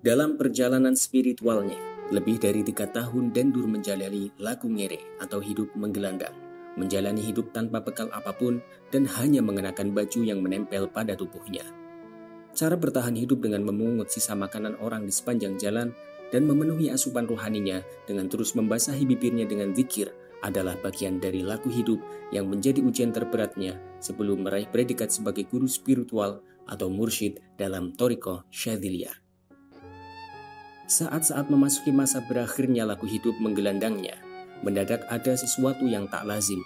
Dalam perjalanan spiritualnya, lebih dari 3 tahun Dendur menjalani laku ngere atau hidup menggelandang, menjalani hidup tanpa bekal apapun dan hanya mengenakan baju yang menempel pada tubuhnya. Cara bertahan hidup dengan memungut sisa makanan orang di sepanjang jalan dan memenuhi asupan rohaninya dengan terus membasahi bibirnya dengan zikir adalah bagian dari laku hidup yang menjadi ujian terberatnya sebelum meraih predikat sebagai guru spiritual atau mursyid dalam Thariqah Syadziliyah. Saat-saat memasuki masa berakhirnya laku hidup menggelandangnya, mendadak ada sesuatu yang tak lazim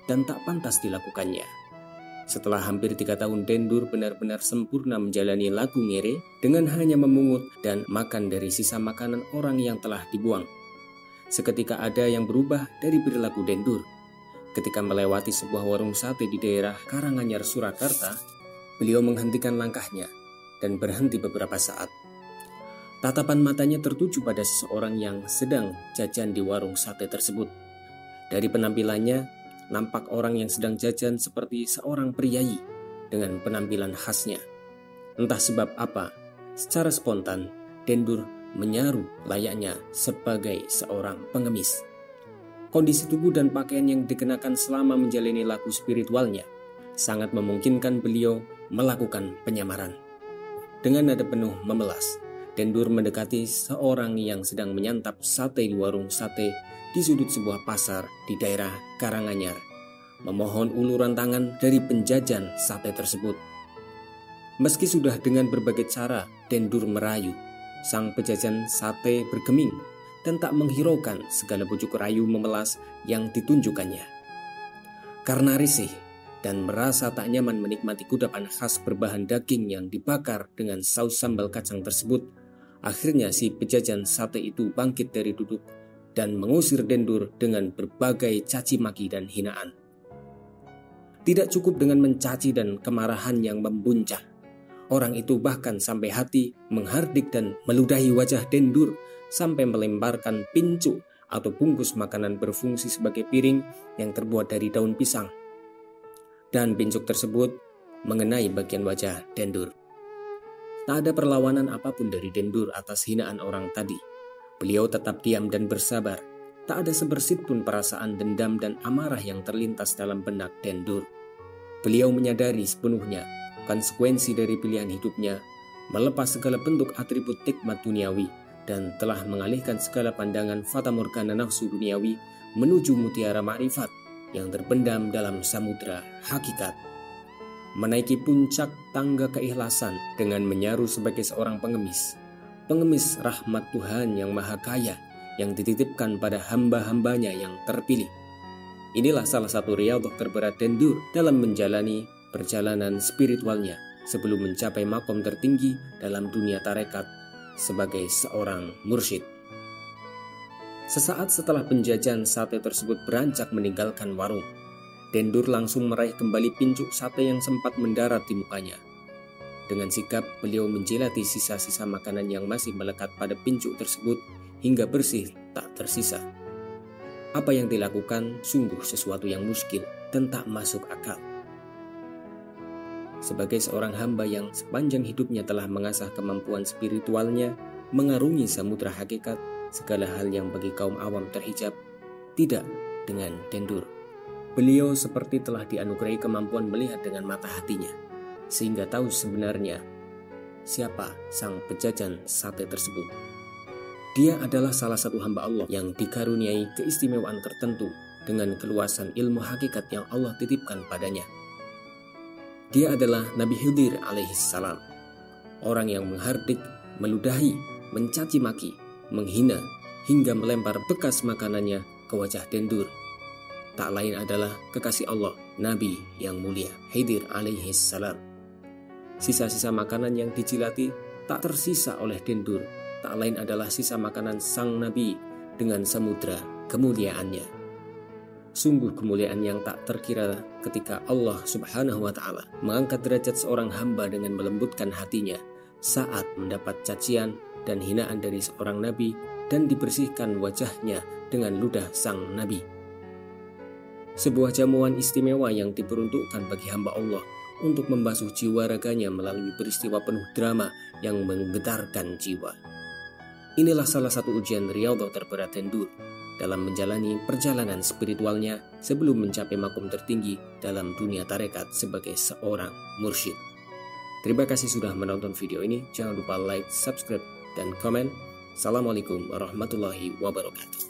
dan tak pantas dilakukannya. Setelah hampir 3 tahun Dendur benar-benar sempurna menjalani laku ngere dengan hanya memungut dan makan dari sisa makanan orang yang telah dibuang. Seketika ada yang berubah dari perilaku Dendur. Ketika melewati sebuah warung sate di daerah Karanganyar, Surakarta, beliau menghentikan langkahnya dan berhenti beberapa saat. Tatapan matanya tertuju pada seseorang yang sedang jajan di warung sate tersebut. Dari penampilannya, nampak orang yang sedang jajan seperti seorang priayi dengan penampilan khasnya. Entah sebab apa, secara spontan, Dendur menyaru layaknya sebagai seorang pengemis. Kondisi tubuh dan pakaian yang dikenakan selama menjalani laku spiritualnya sangat memungkinkan beliau melakukan penyamaran. Dengan nada penuh memelas, Dendur mendekati seorang yang sedang menyantap sate di warung sate di sudut sebuah pasar di daerah Karanganyar, memohon uluran tangan dari penjajan sate tersebut. Meski sudah dengan berbagai cara Dendur merayu, sang penjajan sate bergeming dan tak menghiraukan segala bujuk rayu memelas yang ditunjukkannya. Karena risih dan merasa tak nyaman menikmati kudapan khas berbahan daging yang dibakar dengan saus sambal kacang tersebut, akhirnya si penjajan sate itu bangkit dari duduk dan mengusir Dendur dengan berbagai caci maki dan hinaan. Tidak cukup dengan mencaci dan kemarahan yang membuncah, orang itu bahkan sampai hati menghardik dan meludahi wajah Dendur sampai melemparkan pincuk atau bungkus makanan berfungsi sebagai piring yang terbuat dari daun pisang. Dan pincuk tersebut mengenai bagian wajah Dendur. Tak ada perlawanan apapun dari Dendur atas hinaan orang tadi. Beliau tetap diam dan bersabar. Tak ada sebersit pun perasaan dendam dan amarah yang terlintas dalam benak Dendur. Beliau menyadari sepenuhnya konsekuensi dari pilihan hidupnya, melepas segala bentuk atribut nikmat duniawi dan telah mengalihkan segala pandangan fata morgana nafsu duniawi menuju mutiara ma'rifat yang terpendam dalam samudra hakikat. Menaiki puncak tangga keikhlasan dengan menyaru sebagai seorang pengemis rahmat Tuhan yang maha kaya yang dititipkan pada hamba-hambanya yang terpilih. Inilah salah satu riyadhah terberat Dendur dalam menjalani perjalanan spiritualnya sebelum mencapai makom tertinggi dalam dunia tarekat sebagai seorang mursyid. Sesaat setelah penjajan sate tersebut beranjak meninggalkan warung, Dendur langsung meraih kembali pincuk sate yang sempat mendarat di mukanya. Dengan sikap, beliau menjilati sisa-sisa makanan yang masih melekat pada pincuk tersebut hingga bersih tak tersisa. Apa yang dilakukan sungguh sesuatu yang muskil dan tak masuk akal. Sebagai seorang hamba yang sepanjang hidupnya telah mengasah kemampuan spiritualnya, mengarungi samudra hakikat, segala hal yang bagi kaum awam terhijab, tidak dengan Dendur. Beliau seperti telah dianugerahi kemampuan melihat dengan mata hatinya, sehingga tahu sebenarnya siapa sang penjajan sate tersebut. Dia adalah salah satu hamba Allah yang dikaruniai keistimewaan tertentu dengan keluasan ilmu hakikat yang Allah titipkan padanya. Dia adalah Nabi Khidir alaihissalam, orang yang menghardik, meludahi, mencaci maki, menghina, hingga melempar bekas makanannya ke wajah Dendur. Tak lain adalah kekasih Allah, Nabi yang mulia, Khidir alaihissalam. Sisa-sisa makanan yang dijilati tak tersisa oleh Dendur, tak lain adalah sisa makanan sang Nabi dengan samudra kemuliaannya. Sungguh kemuliaan yang tak terkira ketika Allah subhanahu wa ta'ala mengangkat derajat seorang hamba dengan melembutkan hatinya saat mendapat cacian dan hinaan dari seorang Nabi dan dibersihkan wajahnya dengan ludah sang Nabi. Sebuah jamuan istimewa yang diperuntukkan bagi hamba Allah untuk membasuh jiwa raganya melalui peristiwa penuh drama yang menggetarkan jiwa. Inilah salah satu ujian riyadhah terberat Dendur dalam menjalani perjalanan spiritualnya sebelum mencapai makom tertinggi dalam dunia tarekat sebagai seorang mursyid. Terima kasih sudah menonton video ini. Jangan lupa like, subscribe, dan komen. Assalamualaikum warahmatullahi wabarakatuh.